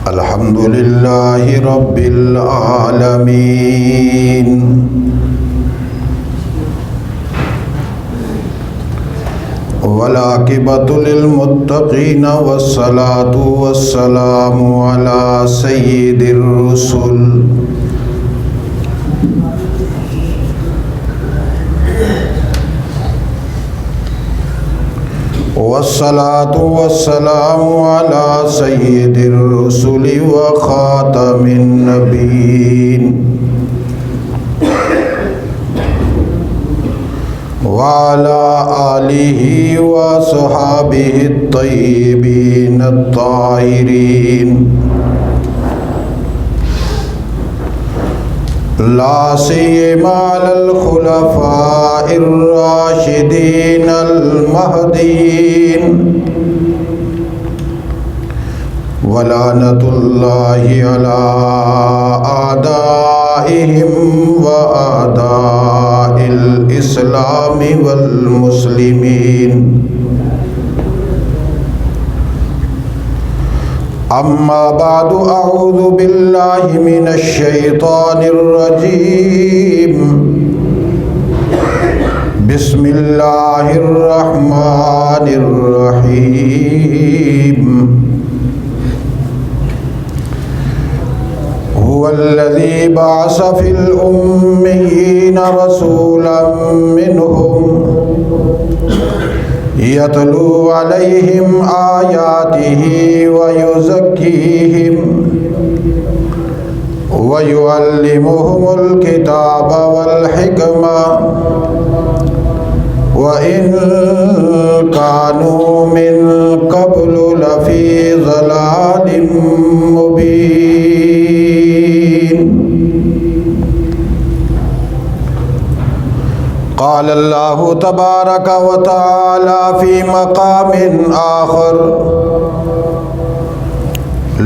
अल्हम्दुलिल्लाहि रब्बिल आलमीन वलाकिबतु लिल मुत्तकीन वस्सलातु वस्सलामु अला सय्यिदिर रुसुल वस्सलातु वस्सलामु अला सय्यिदिर रुसुलि व खातमिन नबीन व अला आलिहि व अस्हाबिहि अत्तय्यिबीन अत्ताहिरीन ला सियमा अलल खुलफाइर राशिदीन अल महदीन वलानतुल्लाहि अला आदाइहिम व आदाइल इस्लामी वल मुस्लिमीन अम्मा बादु अऊज़ु बिल्लाहि मिनश शैतानिर रजीम बिस्मिल्लाहिर रहमानिर रहीम हुवल्लज़ी बअस फिल उम्मिय्यीन रसूलन मिनहुम यतलू अलैहिम आयातिही व युज़क्कीहिम व युअल्लिमुहुमुल किताब वल हिकमा व इन कानू मिन क़ब्लु लफ़ी ज़लालिम मुबीन क़ाल अल्लाहु तबारक व तआला फ़ी मक़ामिन आख़र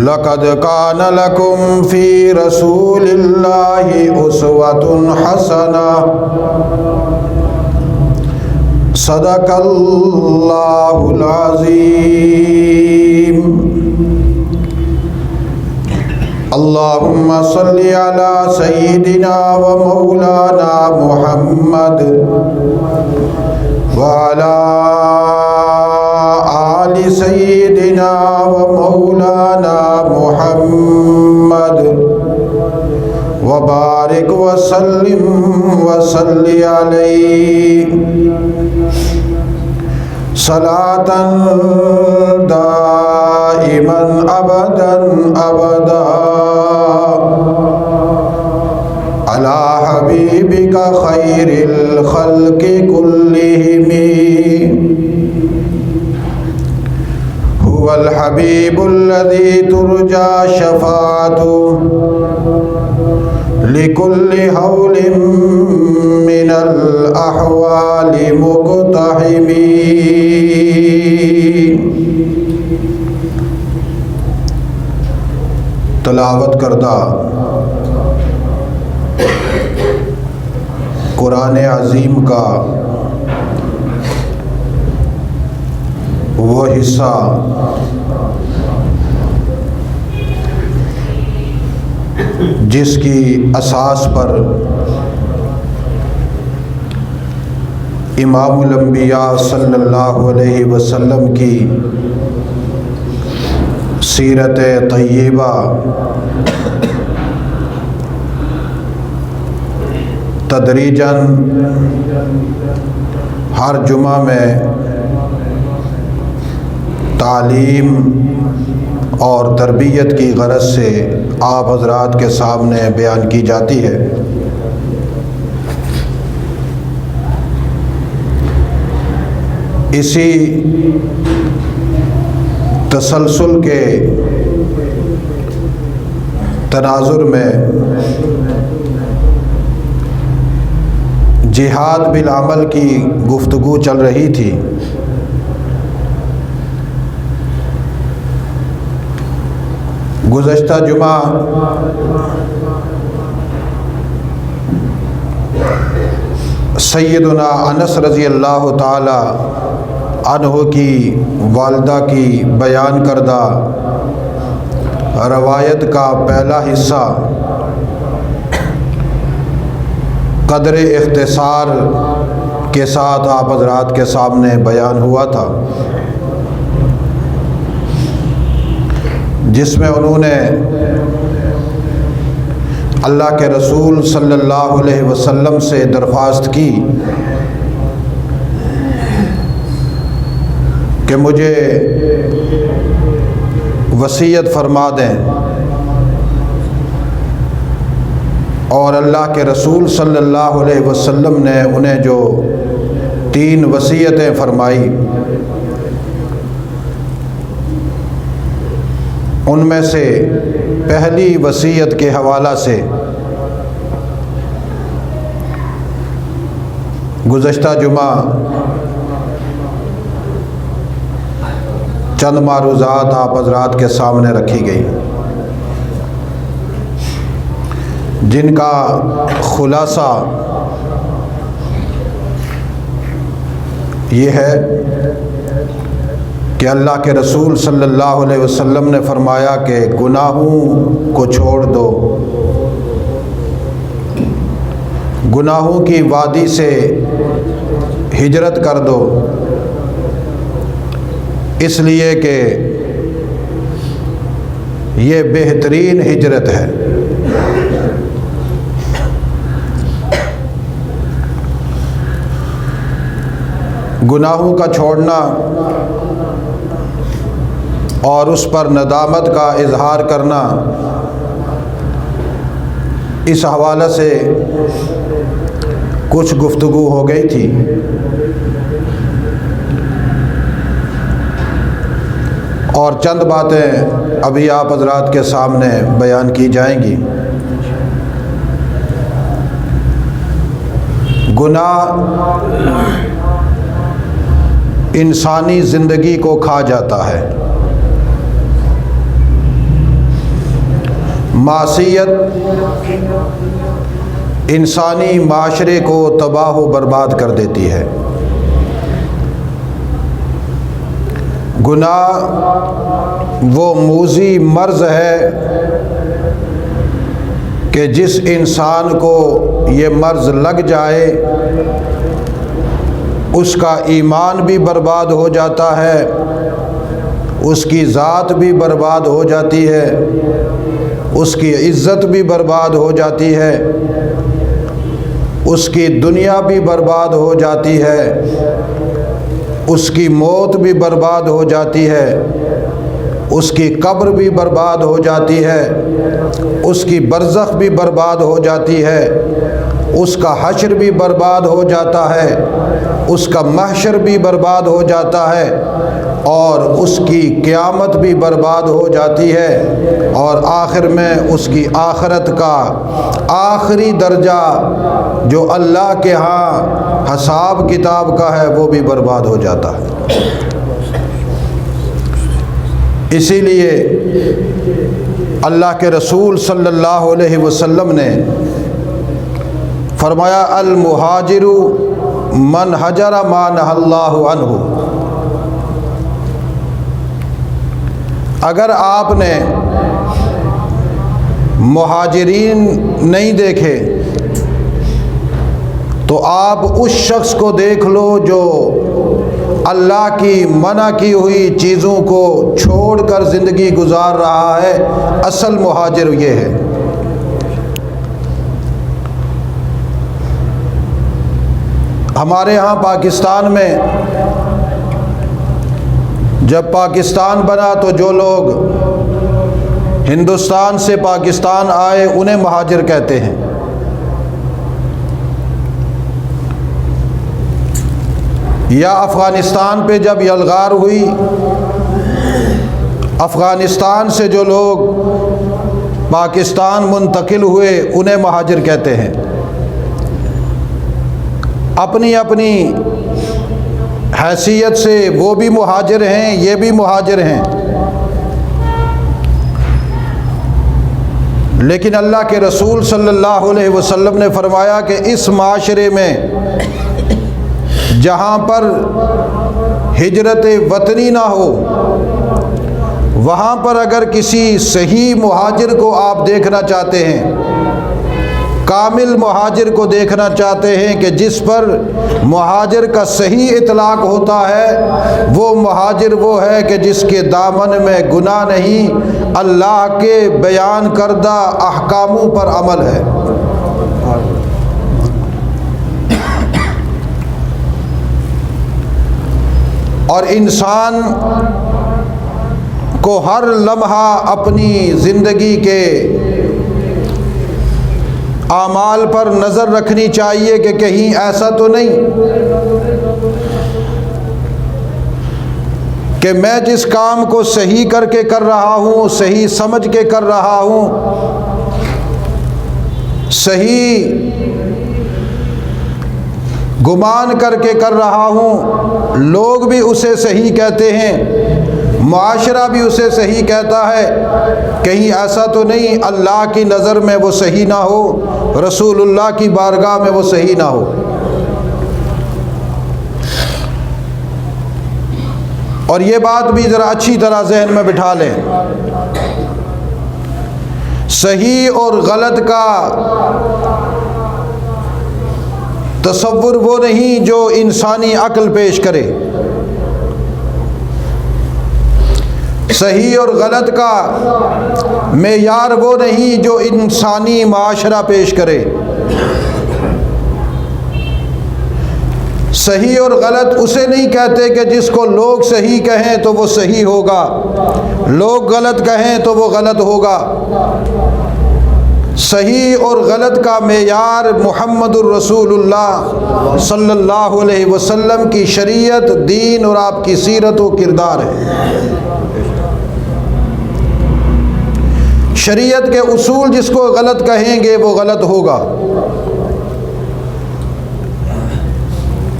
लक़द कान लकुम फ़ी रसूलिल्लाहि उस्वतुन हसना सदक़ल्लाहुल अज़ीम अल्लाहुम्मा सल्लि अला सय्यिदिना व मौलाना मुहम्मद व अला आलि सय्यिदिना व मौलाना मुहम्मद व बारिक व सल्लिम व सल्लि अलैहि सलातन दाइमन अबदन अबदा अला हबीबिका खैरिल खल्क़ि कुल्लिहिम हुवल हबीबुल्लज़ी तुरजा शफ़ाअतुहु लिकुल्लि हौलिम मिनल अहवालि मुक़तहिमीन। तलावत करदा कुरान अज़ीम का वो हिस्सा जिसकी असास पर इमामुल अंबिया सल्लल्लाहु अलैहि वसल्लम की सीरत तय्यबा तदरीजन हर जुमा में तालीम और तरबियत की गरज से आप हज़रात के सामने बयान की जाती है। इसी तसलसल के तनाजुर में जिहाद बिल अमल की गुफ्तगू चल रही थी। गुज़श्ता जुमा सैयदना अनस रज़ी अल्लाह ताला अन्हु की वालदा की बयान करदा रवायत का पहला हिस्सा क़द्र इख्तिसार के साथ आप हज़रात के सामने बयान हुआ था, जिसमें उन्होंने अल्लाह के रसूल सल्लल्लाहु अलैहि वसल्लम से दरख्वास्त की कि मुझे वसीयत फरमा दें, और अल्लाह के रसूल सल्लल्लाहु अलैहि वसल्लम ने उन्हें जो 3 वसीयतें फरमाई, उनमें से पहली वसीयत के हवाला से गुज़श्ता जुमा चंद मारूज़ात आप हज़रात के सामने रखी गई, जिनका खुलासा ये है कि अल्लाह के रसूल सल्लल्लाहु अलैहि वसल्लम ने फरमाया कि गुनाहों को छोड़ दो, गुनाहों की वादी से हिजरत कर दो, इसलिए कि ये बेहतरीन हिजरत है। गुनाहों का छोड़ना और उस पर नदामत का इजहार करना, इस हवाले से कुछ गुफ्तगू हो गई थी। और चंद बातें अभी आप हज़रात के सामने बयान की जाएंगी। गुनाह इंसानी ज़िंदगी को खा जाता है, मासियत इंसानी माशरे को तबाह व बर्बाद कर देती है। गुनाह वो मूज़ी मर्ज़ है कि जिस इंसान को ये मर्ज़ लग जाए उसका ईमान भी बर्बाद हो जाता है, उसकी ज़ात भी बर्बाद हो जाती है, उसकी इज़्ज़त भी बर्बाद हो जाती है, उसकी दुनिया भी बर्बाद हो जाती है, उसकी मौत भी बर्बाद हो जाती है, उसकी कब्र भी बर्बाद हो जाती है, उसकी बरज़ख भी बर्बाद हो जाती है, उसका हश्र भी बर्बाद हो जाता है, उसका महशर भी बर्बाद हो जाता है, और उसकी क़यामत भी बर्बाद हो जाती है, और आखिर में उसकी आखिरत का आखिरी दर्जा जो अल्लाह के यहाँ हिसाब किताब का है वो भी बर्बाद हो जाता है। इसीलिए अल्लाह के रसूल सल्लल्लाहु अलैहि वसल्लम ने फरमाया, अल मुहाजिरु मन हजरा मा नहल्लाहु अन्हु। अगर आपने मुहाजिरीन नहीं देखे तो आप उस शख्स को देख लो जो अल्लाह की मना की हुई चीज़ों को छोड़कर ज़िंदगी गुजार रहा है। असल मुहाजिर ये है। हमारे यहाँ पाकिस्तान में जब पाकिस्तान बना तो जो लोग हिंदुस्तान से पाकिस्तान आए उन्हें मुहाजिर कहते हैं। या अफ़गानिस्तान पे जब यलगार हुई, अफ़गानिस्तान से जो लोग पाकिस्तान मुंतकिल हुए उन्हें मुहाजिर कहते हैं। अपनी अपनी हैसियत से वो भी मुहाजिर हैं, ये भी मुहाजिर हैं। लेकिन अल्लाह के रसूल सल्लल्लाहु अलैहि वसल्लम ने फरमाया कि इस माशरे में जहाँ पर हिजरत वतनी ना हो, वहाँ पर अगर किसी सही मुहाजिर को आप देखना चाहते हैं, कामिल मुहाजिर को देखना चाहते हैं कि जिस पर मुहाजिर का सही इतलाक होता है, वो मुहाजिर वो है कि जिसके दामन में गुनाह नहीं, अल्लाह के बयान करदा अहकामों पर अमल है। और इंसान को हर लम्हा अपनी ज़िंदगी के आमाल पर नज़र रखनी चाहिए कि कहीं ऐसा तो नहीं कि मैं जिस काम को सही करके कर रहा हूँ, सही समझ के कर रहा हूँ, सही गुमान करके कर रहा हूँ, लोग भी उसे सही कहते हैं, मुआशरा भी उसे सही कहता है, कहीं ऐसा तो नहीं अल्लाह की नज़र में वो सही ना हो, रसूलुल्लाह की बारगाह में वो सही ना हो। और ये बात भी ज़रा अच्छी तरह जहन में बिठा लें, सही और गलत का तसव्वुर वो नहीं जो इंसानी अक्ल पेश करे, सही और गलत का मेयार वो नहीं जो इंसानी माशरा पेश करे। सही और गलत उसे नहीं कहते कि जिसको लोग सही कहें तो वो सही होगा, लोग गलत कहें तो वो गलत होगा। सही और गलत का मेयार मुहम्मदुर रसूलुल्लाह सल्लल्लाहु अलैहि वसल्लम की शरीयत, दीन और आपकी सीरत व किरदार है। शरीयत के उसूल जिसको गलत कहेंगे वो गलत होगा,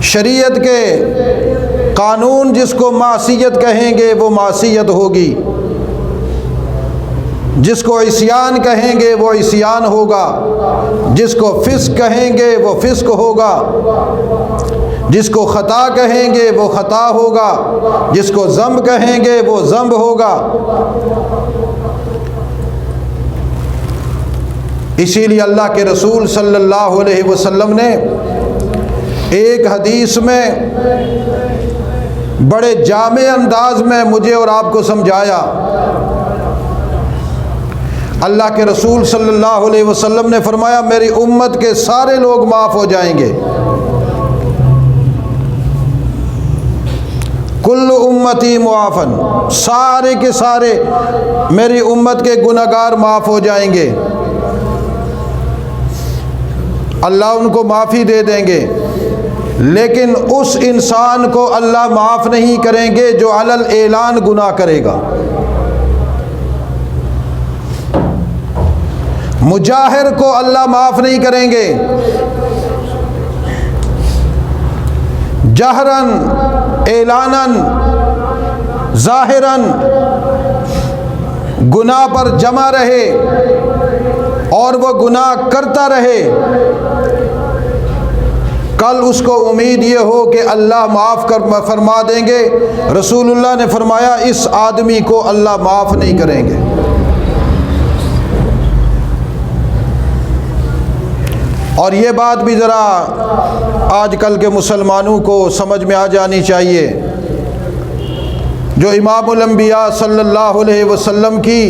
शरीयत के कानून जिसको मासियत कहेंगे वो मासियत होगी, जिसको इस्यान कहेंगे वो इस्यान होगा, जिसको फिस्क कहेंगे वो फिस्क होगा, जिसको ख़ता कहेंगे वो ख़ता होगा, जिसको ज़म्ब कहेंगे वो ज़म्ब होगा। इसीलिए अल्लाह के रसूल सल्लल्लाहु अलैहि वसल्लम ने एक हदीस में बड़े जामे अंदाज में मुझे और आपको समझाया। अल्लाह के रसूल सल्लल्लाहु अलैहि वसल्लम ने फरमाया, मेरी उम्मत के सारे लोग माफ़ हो जाएंगे, कुल्लु उम्मती मुआफ़न, सारे के सारे मेरी उम्मत के गुनहगार माफ़ हो जाएंगे, अल्लाह उनको माफ़ी दे देंगे। लेकिन उस इंसान को अल्लाह माफ़ नहीं करेंगे जो अलल ऐलान गुनाह करेगा। मुजाहिर को अल्लाह माफ़ नहीं करेंगे, जहरन, ऐलानन, ज़ाहिरन गुनाह पर जमा रहे और वो गुनाह करता रहे, कल उसको उम्मीद ये हो कि अल्लाह माफ़ कर फरमा देंगे। रसूलुल्लाह ने फरमाया इस आदमी को अल्लाह माफ़ नहीं करेंगे। और ये बात भी ज़रा आजकल के मुसलमानों को समझ में आ जानी चाहिए, जो इमामुल अंबिया सल्लल्लाहु अलैहि वसल्लम की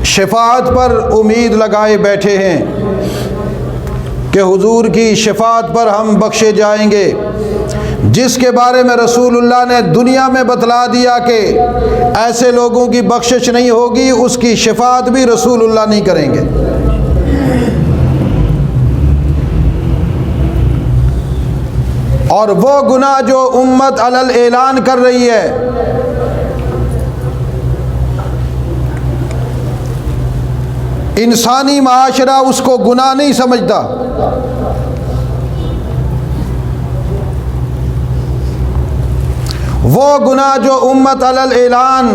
शफाअत पर उम्मीद लगाए बैठे हैं कि हुजूर की शफाअत पर हम बख्शे जाएंगे, जिसके बारे में रसूलुल्लाह ने दुनिया में बतला दिया कि ऐसे लोगों की बख्शिश नहीं होगी, उसकी शफाअत भी रसूलुल्लाह नहीं करेंगे। और वो गुनाह जो उम्मत अलल ऐलान कर रही है, इंसानी माशरा उसको गुनाह नहीं समझता। वो गुनाह जो उम्मत अलल ऐलान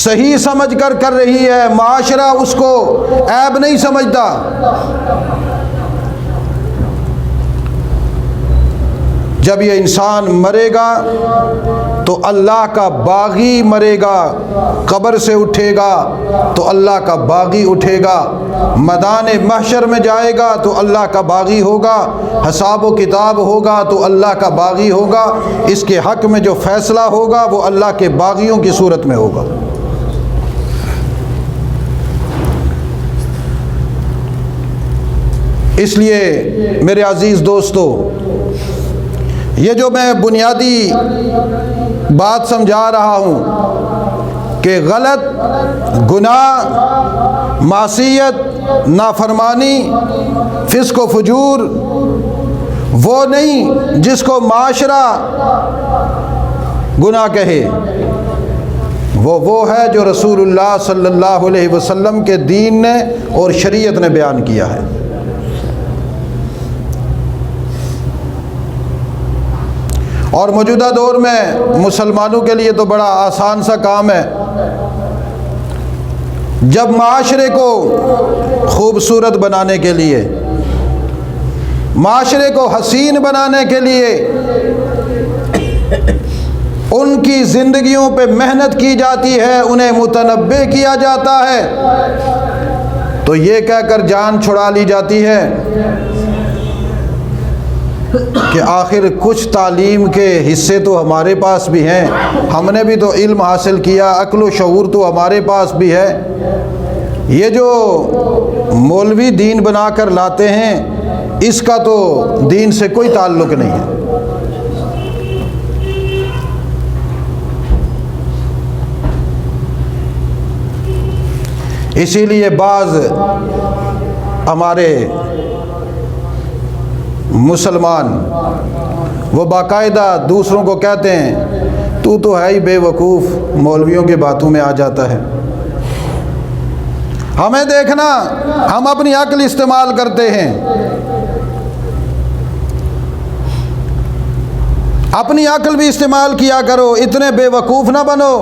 सही समझ कर रही है, माशरा उसको ऐब नहीं समझता। जब ये इंसान मरेगा तो अल्लाह का बागी मरेगा, कब्र से उठेगा तो अल्लाह का बागी उठेगा, मैदान महशर में जाएगा तो अल्लाह का बागी होगा, हिसाब व किताब होगा तो अल्लाह का बागी होगा। इसके हक़ में जो फ़ैसला होगा वो अल्लाह के बागियों की सूरत में होगा। इसलिए मेरे अज़ीज़ दोस्तों, ये जो मैं बुनियादी बात समझा रहा हूँ कि गलत, गुनाह, मासियत, नाफरमानी, फिस्क व फजूर वो नहीं जिसको माशरा गुनाह कहे, वो है जो रसूलुल्लाह सल्लल्लाहु अलैहि वसल्लम के दीन ने और शरीयत ने बयान किया है। और मौजूदा दौर में मुसलमानों के लिए तो बड़ा आसान सा काम है, जब माशरे को खूबसूरत बनाने के लिए, माशरे को हसीन बनाने के लिए उनकी ज़िंदगियों पे मेहनत की जाती है, उन्हें मुतनब्बे किया जाता है, तो ये कहकर जान छुड़ा ली जाती है कि आखिर कुछ तालीम के हिस्से तो हमारे पास भी हैं, हमने भी तो इल्म हासिल किया, अक्ल व शऊर तो हमारे पास भी है। ये जो मौलवी दीन बना कर लाते हैं, इसका तो दीन से कोई ताल्लुक़ नहीं है। इसीलिए बाज़ हमारे मुसलमान वो बाकायदा दूसरों को कहते हैं, तू तो है ही बेवकूफ़, मौलवियों की बातों में आ जाता है। हमें देखना, हम अपनी अक्ल इस्तेमाल करते हैं, अपनी अक्ल भी इस्तेमाल किया करो, इतने बेवकूफ़ ना बनो।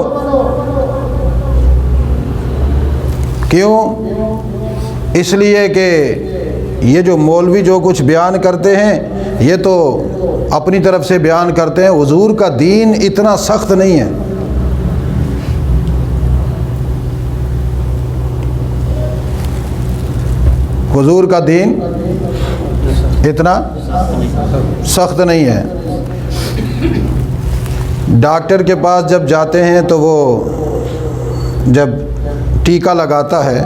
क्यों? इसलिए कि ये जो मौलवी जो कुछ बयान करते हैं, ये तो अपनी तरफ से बयान करते हैं। हुजूर का दीन इतना सख्त नहीं है। हुजूर का दीन इतना सख्त नहीं है। डॉक्टर के पास जब जाते हैं तो वो जब टीका लगाता है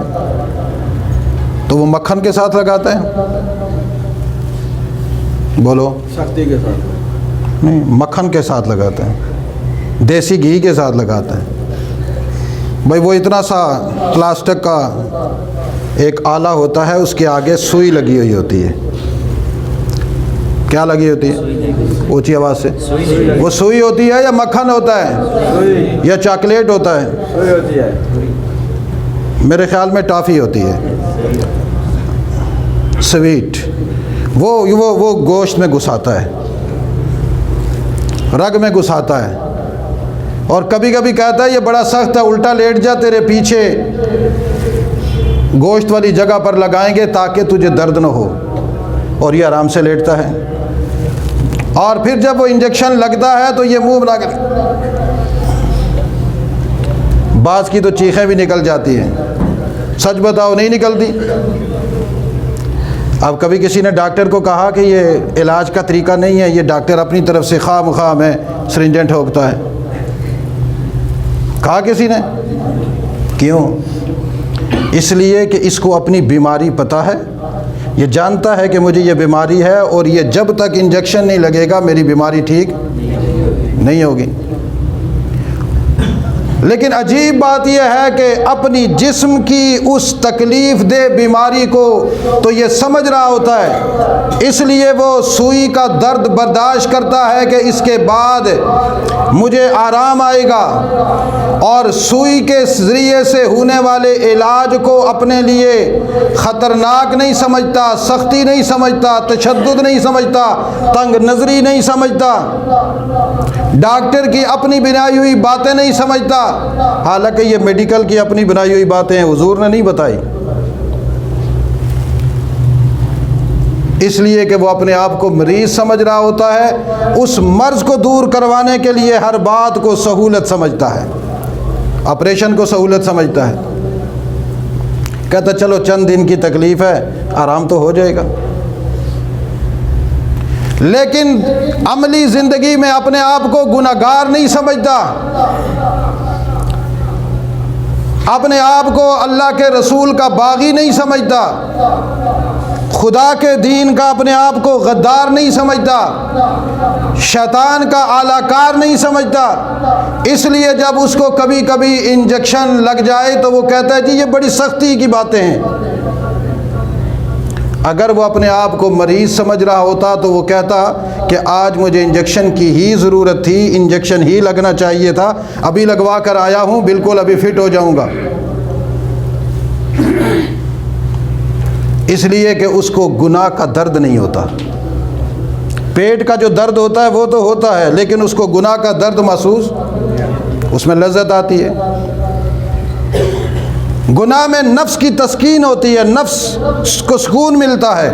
तो वो मक्खन के साथ लगाता है, बोलो, शक्ति के साथ नहीं, मक्खन के साथ लगाता है, देसी घी के साथ लगाता है। भाई वो इतना सा प्लास्टिक का एक आला होता है, उसके आगे सुई लगी हुई होती है। क्या लगी होती है? ऊंची आवाज़ से। वो सुई होती है या मक्खन होता है या चॉकलेट होता है? सुई होती है। मेरे ख्याल में टॉफ़ी होती है, स्वीट। वो गोश्त में घुसाता है, रग में घुसाता है, और कभी कभी कहता है ये बड़ा सख्त है, उल्टा लेट जा, तेरे पीछे गोश्त वाली जगह पर लगाएंगे ताकि तुझे दर्द न हो, और ये आराम से लेटता है। और फिर जब वो इंजेक्शन लगता है तो ये मुंह बना कर, बाज़ की तो चीखें भी निकल जाती हैं। सच बताओ, नहीं निकलती? अब कभी किसी ने डॉक्टर को कहा कि ये इलाज का तरीका नहीं है, ये डॉक्टर अपनी तरफ से खाम में सिरिंजें ठोकता है, कहा किसी ने? क्यों? इसलिए कि इसको अपनी बीमारी पता है, ये जानता है कि मुझे ये बीमारी है, और ये जब तक इंजेक्शन नहीं लगेगा मेरी बीमारी ठीक नहीं होगी। लेकिन अजीब बात यह है कि अपनी जिस्म की उस तकलीफ़ दे बीमारी को तो ये समझ रहा होता है, इसलिए वो सुई का दर्द बर्दाश्त करता है कि इसके बाद मुझे आराम आएगा, और सुई के ज़रिए से होने वाले इलाज को अपने लिए ख़तरनाक नहीं समझता, सख्ती नहीं समझता, तशद्दुद नहीं समझता, तंग नज़री नहीं समझता। डॉक्टर की अपनी बनाई हुई बातें नहीं समझता, हालांकि ये मेडिकल की अपनी बनाई हुई बातें हैं, हुजूर ने नहीं बताई, इसलिए कि वो अपने आप को मरीज समझ रहा होता है। उस मर्ज को दूर करवाने के लिए हर बात को सहूलत समझता है, ऑपरेशन को सहूलत समझता है, कहता चलो चंद दिन की तकलीफ है, आराम तो हो जाएगा। लेकिन अमली ज़िंदगी में अपने आप को गुनाहगार नहीं समझता, अपने आप को अल्लाह के रसूल का बागी नहीं समझता, खुदा के दीन का अपने आप को गद्दार नहीं समझता, शैतान का आलाकार नहीं समझता। इसलिए जब उसको कभी कभी इंजेक्शन लग जाए तो वो कहता है जी ये बड़ी सख्ती की बातें हैं। अगर वो अपने आप को मरीज़ समझ रहा होता तो वो कहता कि आज मुझे इंजेक्शन की ही ज़रूरत थी, इंजेक्शन ही लगना चाहिए था, अभी लगवा कर आया हूँ, बिल्कुल अभी फिट हो जाऊँगा। इसलिए कि उसको गुनाह का दर्द नहीं होता। पेट का जो दर्द होता है वो तो होता है, लेकिन उसको गुनाह का दर्द महसूस, उसमें लज्जत आती है। गुनाह में नफ्स की तस्कीन होती है, नफ्स को सुकून मिलता है।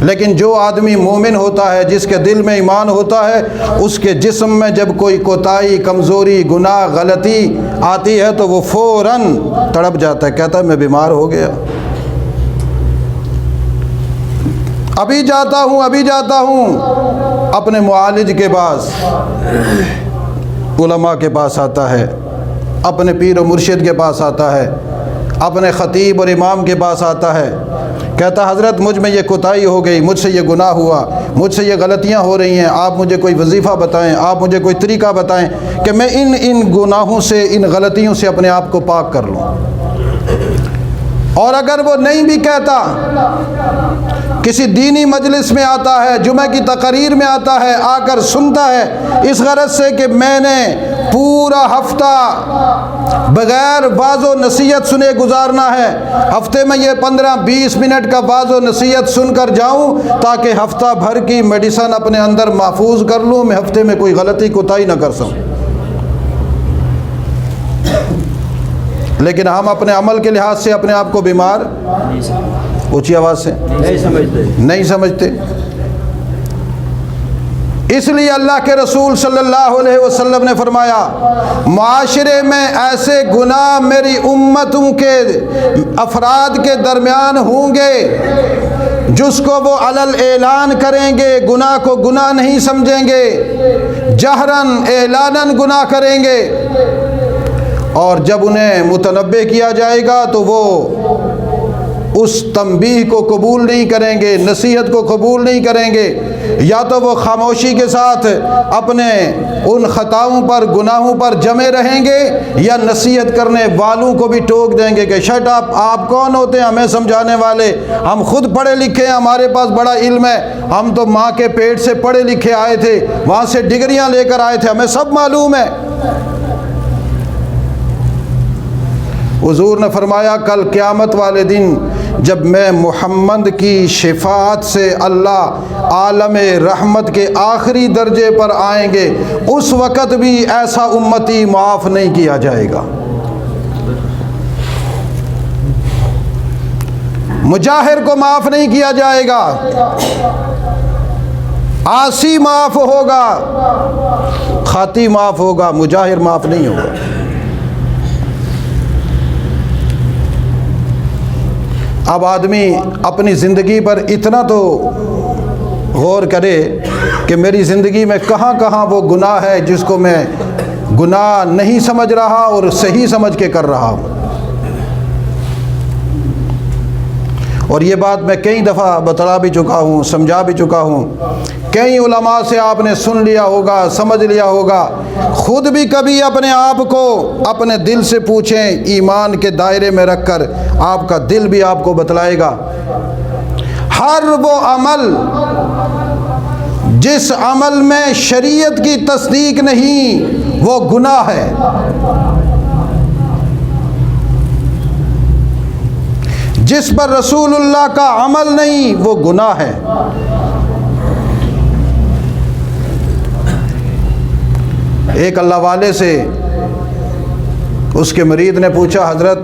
लेकिन जो आदमी मोमिन होता है, जिसके दिल में ईमान होता है, उसके जिस्म में जब कोई कोताही, कमज़ोरी, गुनाह, गलती आती है तो वो फ़ौरन तड़प जाता है, कहता है मैं बीमार हो गया, अभी जाता हूँ अपने मुआलिज के पास, उलमा के पास आता है, अपने पीर व मुर्शिद के पास आता है, अपने ख़तीब और इमाम के पास आता है, कहता हज़रत मुझ में ये कोताही हो गई, मुझसे ये गुनाह हुआ, मुझसे ये गलतियां हो रही हैं, आप मुझे कोई वजीफ़ा बताएं, आप मुझे कोई तरीका बताएं कि मैं इन गुनाहों से, इन गलतियों से अपने आप को पाक कर लूँ। और अगर वो नहीं भी कहता, किसी दीनी मजलिस में आता है, जुमे की तकरीर में आता है, आकर सुनता है इस गरज से कि मैंने पूरा हफ्ता बग़ैर वाज़ो नसीहत सुने गुजारना है, हफ्ते में ये 15-20 मिनट का वाज़ो नसीहत सुनकर जाऊं ताकि हफ्ता भर की मेडिसन अपने अंदर महफूज कर लूं, मैं हफ्ते में कोई गलती कोताही न कर सकूं। लेकिन हम अपने अमल के लिहाज से अपने आप को बीमार, ऊंची आवाज़ से, नहीं समझते। इसलिए अल्लाह के रसूल सल्लल्लाहु अलैहि वसल्लम ने फरमाया, माशरे में ऐसे गुनाह मेरी उम्मतों के अफराद के दरमियान होंगे जिसको वो अलल ऐलान करेंगे, गुनाह को गुनाह नहीं समझेंगे, जहरन ऐलानन गुनाह करेंगे, और जब उन्हें मुतनब्बे किया जाएगा तो वो उस तंबीह को कबूल नहीं करेंगे, नसीहत को कबूल नहीं करेंगे, या तो वो खामोशी के साथ अपने उन ख़ताओं पर, गुनाहों पर जमे रहेंगे, या नसीहत करने वालों को भी टोक देंगे कि शट अप, आप कौन होते हैं हमें समझाने वाले, हम खुद पढ़े लिखे हैं, हमारे पास बड़ा इल्म है, हम तो माँ के पेट से पढ़े लिखे आए थे, वहाँ से डिग्रियाँ लेकर आए थे, हमें सब मालूम है। हुज़ूर ने फरमाया कल क़यामत वाले दिन जब मैं मुहम्मद की शिफात से अल्लाह आलम रहमत के आखिरी दर्जे पर आएंगे, उस वक़्त भी ऐसा उम्मती माफ़ नहीं किया जाएगा। मुजाहिर को माफ़ नहीं किया जाएगा, आसी माफ़ होगा, खाती माफ़ होगा, मुजाहिर माफ़ नहीं होगा। अब आदमी अपनी ज़िंदगी पर इतना तो गौर करे कि मेरी ज़िंदगी में कहाँ कहाँ वो गुनाह है जिसको मैं गुनाह नहीं समझ रहा और सही समझ के कर रहा हूँ। और ये बात मैं कई दफ़ा बतला भी चुका हूँ, समझा भी चुका हूँ। कई उलमा से आपने सुन लिया होगा, समझ लिया होगा। ख़ुद भी कभी अपने आप को अपने दिल से पूछें, ईमान के दायरे में रख कर, आपका दिल भी आपको बतलाएगा। हर वो अमल जिस अमल में शरीयत की तस्दीक नहीं, वो गुनाह है। जिस पर रसूलुल्लाह का अमल नहीं, वो गुनाह है। एक अल्लाह वाले से उसके मरीद ने पूछा, हज़रत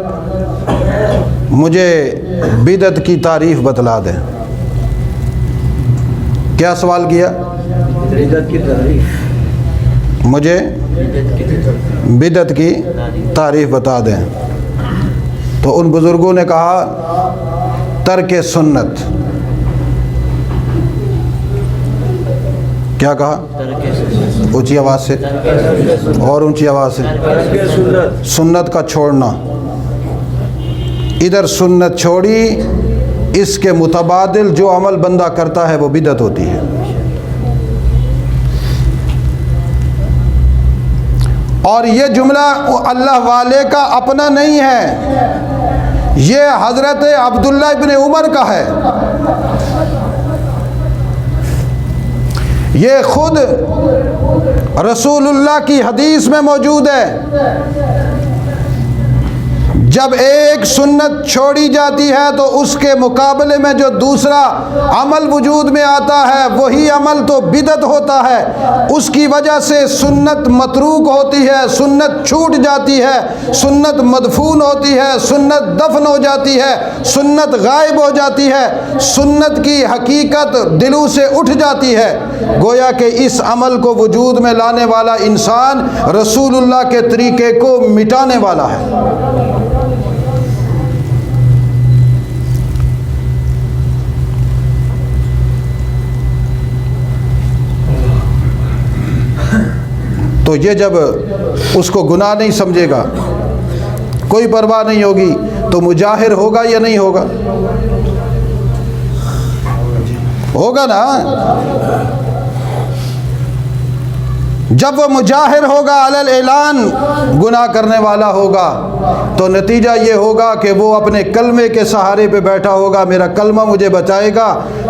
मुझे बिदअत की तारीफ़ बतला दें। क्या सवाल किया? बिदअत की तारीफ़। मुझे बिदअत की तारीफ़ बता दें। तो उन बुज़ुर्गों ने कहा, तर्क सुन्नत। क्या कहा? ऊंची आवाज़ से और ऊंची आवाज़ से। सुन्नत का छोड़ना। इधर सुन्नत छोड़ी, इसके मुतबादिल जो अमल बंदा करता है वो बिदअत होती है। और ये जुमला अल्लाह वाले का अपना नहीं है, ये हज़रत अब्दुल्ला इब्न उमर का है। ये खुद रसूलुल्लाह की हदीस में मौजूद है। जब एक सुन्नत छोड़ी जाती है तो उसके मुकाबले में जो दूसरा अमल वजूद में आता है वही अमल तो बिदअत होता है। उसकी वजह से सुन्नत मतरूक होती है, सुन्नत छूट जाती है, सुन्नत मदफून होती है, सुन्नत दफन हो जाती है, सुन्नत गायब हो जाती है, सुन्नत की हकीकत दिलों से उठ जाती है। गोया कि इस अमल को वजूद में लाने वाला इंसान रसूलुल्लाह के तरीके को मिटाने वाला है। तो ये जब उसको गुनाह नहीं समझेगा, कोई परवाह नहीं होगी, तो मुजाहिर होगा या नहीं होगा? होगा ना। जब वो मुजाहिर होगा, अलल ऐलान गुनाह करने वाला होगा, तो नतीजा ये होगा कि वो अपने कलमे के सहारे पे बैठा होगा, मेरा कलमा मुझे बचाएगा।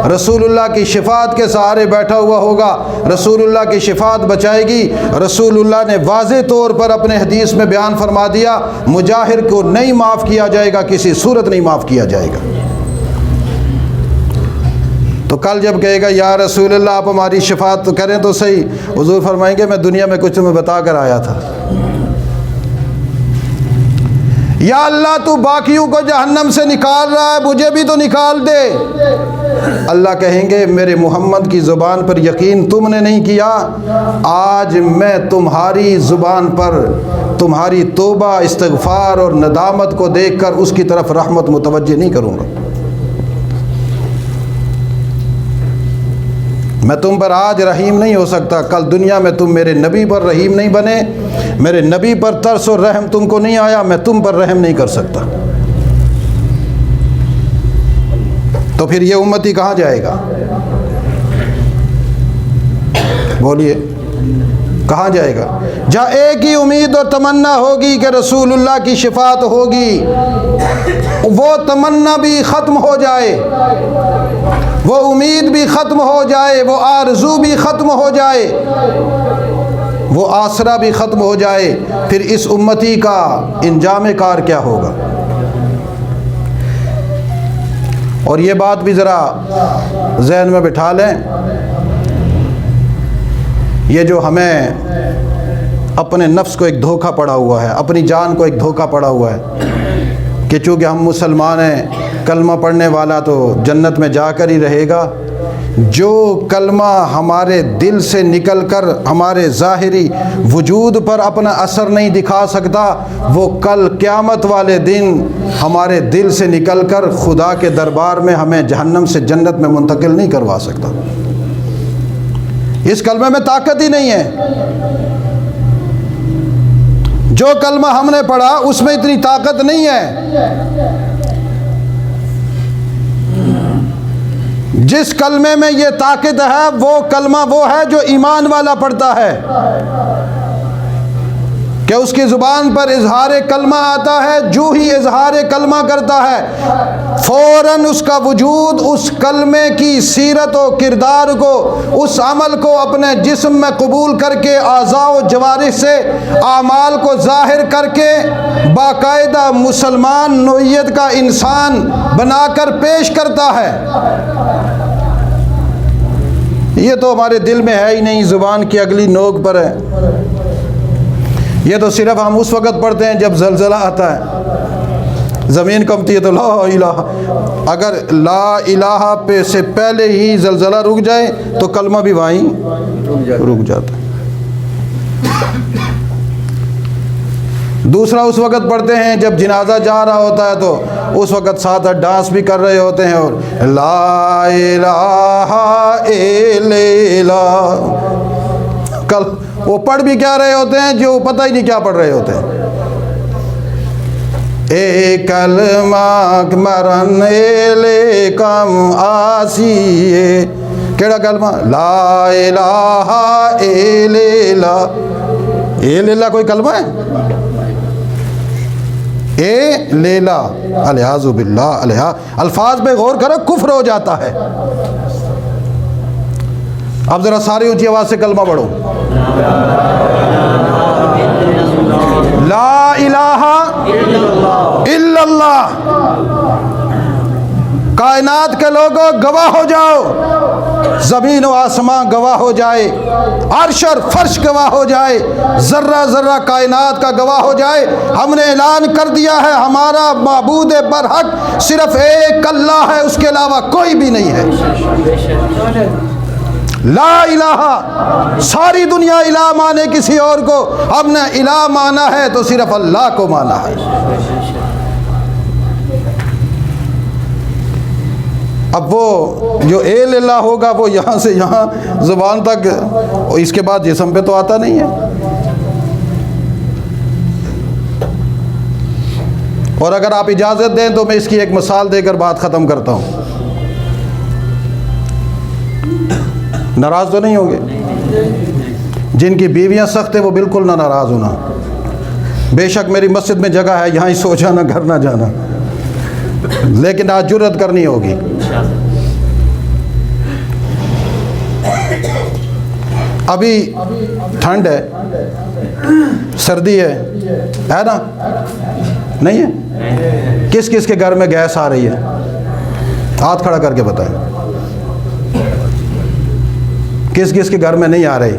रसूलुल्लाह की शिफात के सहारे बैठा हुआ होगा, रसूलुल्लाह की शिफात बचाएगी। रसूलुल्लाह ने वाज़े तौर पर अपने हदीस में बयान फरमा दिया, मुजाहिर को नहीं माफ़ किया जाएगा, किसी सूरत नहीं माफ़ किया जाएगा। तो कल जब कहेगा या रसूलुल्लाह आप हमारी शिफात तो करें तो सही, हुजूर फरमाएंगे मैं दुनिया में कुछ तुम्हें बता कर आया था। या अल्लाह तू बाकियों को जहन्नम से निकाल रहा है, मुझे भी तो निकाल दे। अल्लाह कहेंगे मेरे मोहम्मद की ज़ुबान पर यकीन तुमने नहीं किया, आज मैं तुम्हारी ज़ुबान पर तुम्हारी तौबा इस्तिग़फ़ार और नदामत को देखकर उसकी तरफ रहमत मुतवज्जे नहीं करूँगा। मैं तुम पर आज रहीम नहीं हो सकता, कल दुनिया में तुम मेरे नबी पर रहीम नहीं बने, मेरे नबी पर तरस और रहम तुमको नहीं आया, मैं तुम पर रहम नहीं कर सकता। तो फिर ये उम्मती कहाँ जाएगा? बोलिए कहाँ जाएगा? जहाँ एक ही उम्मीद और तमन्ना होगी कि रसूलुल्लाह की शिफात होगी, वो तमन्ना भी ख़त्म हो जाए, वो उम्मीद भी ख़त्म हो जाए, वो आरज़ू भी ख़त्म हो जाए, वो आसरा भी ख़त्म हो जाए, फिर इस उम्मती का इंजाम कार क्या होगा? और ये बात भी ज़रा ज़हन में बिठा लें, ये जो हमें अपने नफ्स को एक धोखा पड़ा हुआ है, अपनी जान को एक धोखा पड़ा हुआ है कि चूँकि हम मुसलमान हैं, कलमा पढ़ने वाला तो जन्नत में जाकर ही रहेगा। जो कलमा हमारे दिल से निकलकर हमारे ज़ाहिरी वजूद पर अपना असर नहीं दिखा सकता, वो कल क़यामत वाले दिन हमारे दिल से निकलकर खुदा के दरबार में हमें जहन्नम से जन्नत में मुंतकिल नहीं करवा सकता। इस कलमे में ताकत ही नहीं है। जो कलमा हमने पढ़ा उसमें इतनी ताकत नहीं है। जिस कलमे में ये ताकत है वो कलमा वो है जो ईमान वाला पढ़ता है, कि उसकी ज़ुबान पर इजहार कलमा आता है, जो ही इजहार कलमा करता है फ़ौरन उसका वजूद उस कलमे की सीरत और किरदार को, उस अमल को अपने जिस्म में कबूल करके आज़ा व जवारिह से आमाल को ज़ाहिर करके बाकायदा मुसलमान नौइयत का इंसान बनाकर पेश करता है। ये तो हमारे दिल में है ही नहीं, ज़ुबान की अगली नोक पर है। ये तो सिर्फ हम उस वक़्त पढ़ते हैं जब ज़लज़ला आता है, ज़मीन कंपती है तो ला इलाहा। अगर ला इलाहा पे से पहले ही ज़लज़ला रुक जाए तो कलमा भी वहीं रुक जाता है। दूसरा उस वक़्त पढ़ते हैं जब जनाजा जा रहा होता है तो उस वक़्त साथ डांस भी कर रहे होते हैं और ला इलाहा इल्लल्लाह, कल वो पढ़ भी क्या रहे होते हैं जो पता ही नहीं क्या पढ़ रहे होते हैं। ए कलमा मरन एले कम आसिए, केड़ा कलमा? ला इलाहा इल्लल्लाह। ए लेला कोई कलमा है? ए लेला अलियाज़ु बिल्लाह अलहा। अल्फाज पे गौर करो, कुफ्र हो जाता है। अब ज़रा सारी ऊंची आवाज़ से कलमा पढ़ो। ला इलाहा इल्लल्लाह। कायनात के लोगों गवाह हो जाओ, ज़मीन व आसमां गवाह हो जाए, अर्श और फर्श गवाह हो जाए, ज़र्रा ज़र्रा कायनात का गवाह हो जाए। हमने ऐलान कर दिया है हमारा माबूद बरहक सिर्फ एक अल्लाह है, उसके अलावा कोई भी नहीं है। ला इलाहा, सारी दुनिया इलाह माने किसी और को, हमने इलाह माना है तो सिर्फ अल्लाह को माना है। अब वो जो ए लेला होगा वो यहाँ से यहाँ ज़ुबान तक, और इसके बाद जिस्म पे तो आता नहीं है। और अगर आप इजाज़त दें तो मैं इसकी एक मिसाल देकर बात ख़त्म करता हूँ। नाराज़ तो नहीं होंगे? जिनकी बीवियाँ सख्त हैं वो बिल्कुल ना नाराज़ होना। बेशक मेरी मस्जिद में जगह है, यहाँ ही सो जाना, घर ना जाना, लेकिन आज जुर्रत करनी होगी। अभी ठंड है, सर्दी है ना? नहीं है? किस किस के घर में गैस आ रही है? हाथ खड़ा करके बताएं। किस किस के घर में नहीं आ रही?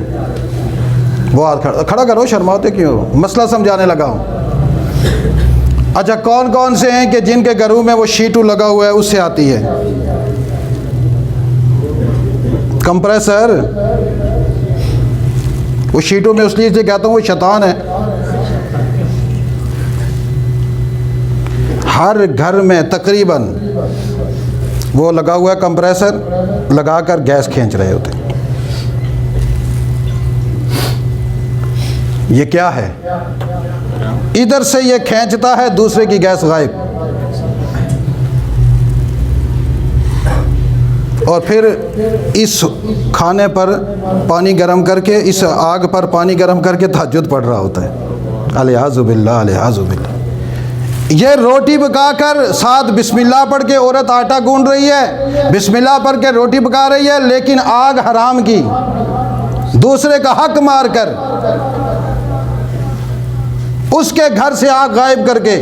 वो हाथ खड़ा करो, शर्माते क्यों? मसला समझाने लगा हूँ। अच्छा, कौन कौन से हैं कि जिनके घरों में वो शीटू लगा हुआ है उससे आती है? कंप्रेसर। वो शीटू में उसलिए से कहता हूँ वो शैतान है। हर घर में तकरीबन वो लगा हुआ है, कंप्रेसर लगाकर गैस खींच रहे होते हैं। ये क्या है? इधर से ये खींचता है, दूसरे की गैस गायब, और फिर इस खाने पर पानी गर्म करके, इस आग पर पानी गर्म करके तहज्जुद पढ़ रहा होता है। अलियाज़ु बिल्लाह अलियाज़ु बिल्लाह। ये रोटी पकाकर साथ बिस्मिल्लाह पढ़ के औरत आटा गूंद रही है, बिस्मिल्लाह पढ़ के रोटी पका रही है, लेकिन आग हराम की, दूसरे का हक मार कर, उसके घर से आग गायब करके,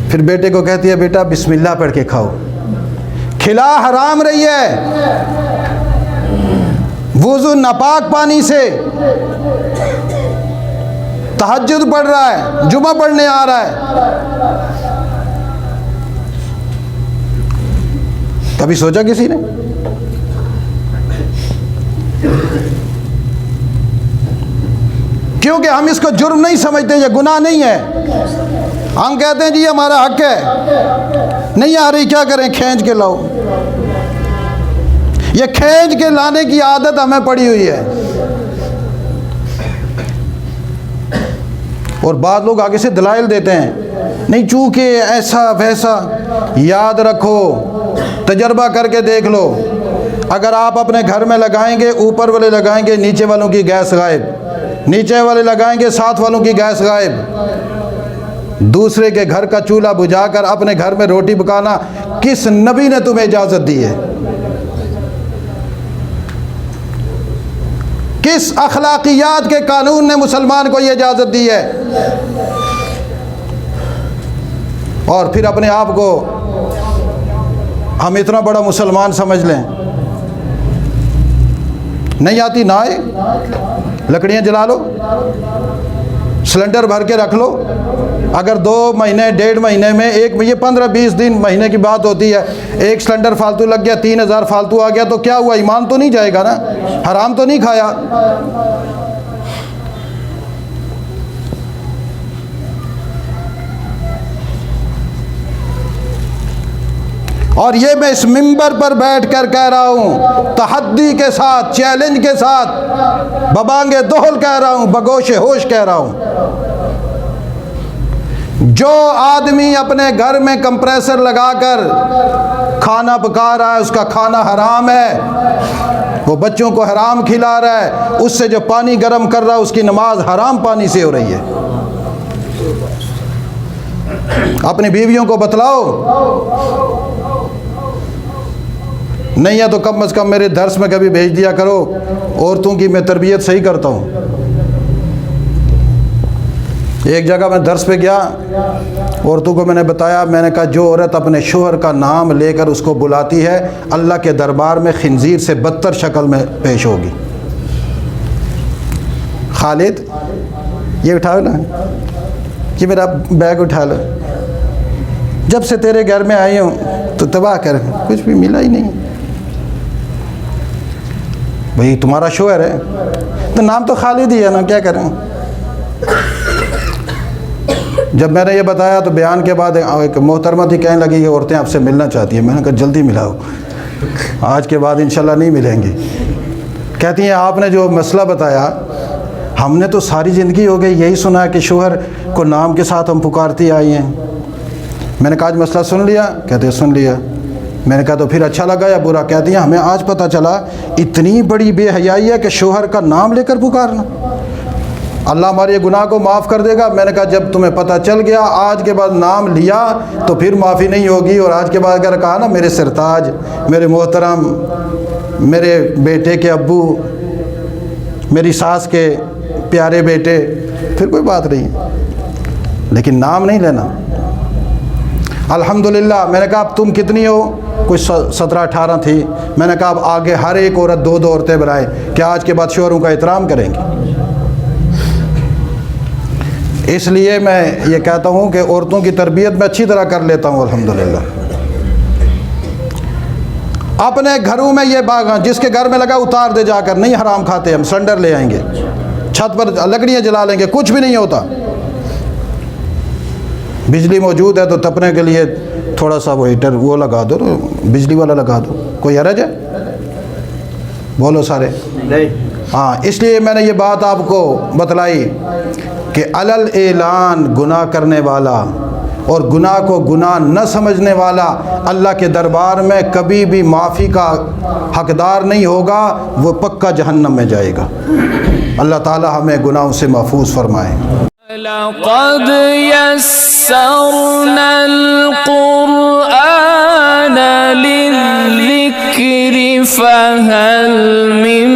फिर बेटे को कहती है बेटा बिस्मिल्लाह पढ़ के खाओ। खिला हराम रही है, वुज़ू नापाक पानी से, तहज्जुद पढ़ रहा है, जुमा पढ़ने आ रहा है। कभी सोचा किसी ने? क्योंकि हम इसको जुर्म नहीं समझते, ये गुनाह नहीं है। हम कहते हैं जी हमारा हक है, नहीं आ रही क्या करें, खींच के लाओ। ये खींच के लाने की आदत हमें पड़ी हुई है। और बाद लोग आगे से दलाइल देते हैं, नहीं चूंकि ऐसा वैसा। याद रखो, तजर्बा करके देख लो, अगर आप अपने घर में लगाएंगे, ऊपर वाले लगाएंगे, नीचे वालों की गैस गायब, नीचे वाले लगाएंगे, साथ वालों की गैस गायब। दूसरे के घर का चूल्हा बुझाकर अपने घर में रोटी पकाना किस नबी ने तुम्हें इजाज़त दी है? किस अखलाकियात के कानून ने मुसलमान को यह इजाज़त दी है? और फिर अपने आप को हम इतना बड़ा मुसलमान समझ लें। नहीं आती ना आए, लकड़ियाँ जला लो, सिलेंडर भर के रख लो। अगर 2 महीने 1.5 महीने में ये 15-20 दिन महीने की बात होती है, एक सिलेंडर फालतू लग गया, 3000 फालतू आ गया तो क्या हुआ? ईमान तो नहीं जाएगा ना, हराम तो नहीं खाया। और ये मैं इस मिंबर पर बैठ कर कह रहा हूँ, तहद्दी के साथ, चैलेंज के साथ, बबांगे दोहल कह रहा हूँ, बगोशे होश कह रहा हूँ, जो आदमी अपने घर में कंप्रेसर लगाकर खाना पका रहा है, उसका खाना हराम है, वो बच्चों को हराम खिला रहा है, उससे जो पानी गर्म कर रहा है उसकी नमाज हराम पानी से हो रही है। अपनी बीवियों को बतलाओ, नहीं है तो कम से कम मेरे दर्स में कभी भेज दिया करो, औरतों की मैं तरबियत सही करता हूँ। एक जगह मैं दर्स पे गया, औरतों को मैंने बताया, मैंने कहा जो औरत अपने शोहर का नाम लेकर उसको बुलाती है, अल्लाह के दरबार में खिंजीर से बदतर शक्ल में पेश होगी। खालिद ये उठाओ ना, कि मेरा बैग उठा लो, जब से तेरे घर में आई हूँ तो तबाह कर, कुछ भी मिला ही नहीं। भाई तुम्हारा शोहर है तो नाम तो खालिद ही है ना, क्या करें। जब मैंने ये बताया तो बयान के बाद एक मोहतरमा थी, कहने लगी कि औरतें आपसे मिलना चाहती हैं। मैंने कहा जल्दी मिलाओ, आज के बाद इंशाल्लाह नहीं मिलेंगी। कहती हैं आपने जो मसला बताया, हमने तो सारी ज़िंदगी हो गई यही सुना है कि शोहर को नाम के साथ हम पुकारती आई हैं। मैंने कहा आज मसला सुन लिया? कहते सुन लिया। मैंने कहा तो फिर अच्छा लगा या बुरा? कहती हैं हमें आज पता चला इतनी बड़ी बेहयाई है कि शोहर का नाम लेकर पुकारना। अल्लाह हमारे ये गुनाह को माफ़ कर देगा। मैंने कहा जब तुम्हें पता चल गया, आज के बाद नाम लिया तो फिर माफ़ी नहीं होगी। और आज के बाद अगर कहा ना मेरे सरताज, मेरे मोहतरम, मेरे बेटे के अब्बू, मेरी सास के प्यारे बेटे, फिर कोई बात नहीं, लेकिन नाम नहीं लेना। अल्हम्दुलिल्लाह। मैंने कहा अब तुम कितनी हो? कुछ 17-18 थी। मैंने कहा अब आगे हर एक औरत 2-2 औरतें बनाए, क्या आज के बाद शोहरों का एहतराम करेंगे? इसलिए मैं ये कहता हूँ कि औरतों की तरबियत मैं अच्छी तरह कर लेता हूँ अल्हम्दुलिल्लाह। अपने घरों में ये बाग, जिसके घर में लगा उतार दे जाकर, नहीं हराम खाते हम, सिलेंडर ले आएंगे, छत पर लकड़ियाँ जला लेंगे, कुछ भी नहीं होता। बिजली मौजूद है तो तपने के लिए थोड़ा सा वो हीटर वो लगा दो, बिजली वाला लगा दो, कोई हरज है? बोलो सारे नहीं। हाँ, इसलिए मैंने ये बात आपको बतलाई कि अलल ऐलान गुनाह करने वाला और गुनाह को गुनाह न समझने वाला अल्लाह के दरबार में कभी भी माफ़ी का हकदार नहीं होगा, वो पक्का जहन्नम में जाएगा। अल्लाह ताला हमें गुनाहों से महफूज फरमाए। लक़द यस्सरनल क़ुरआन लिज़्ज़िक्रि फ़हल मिन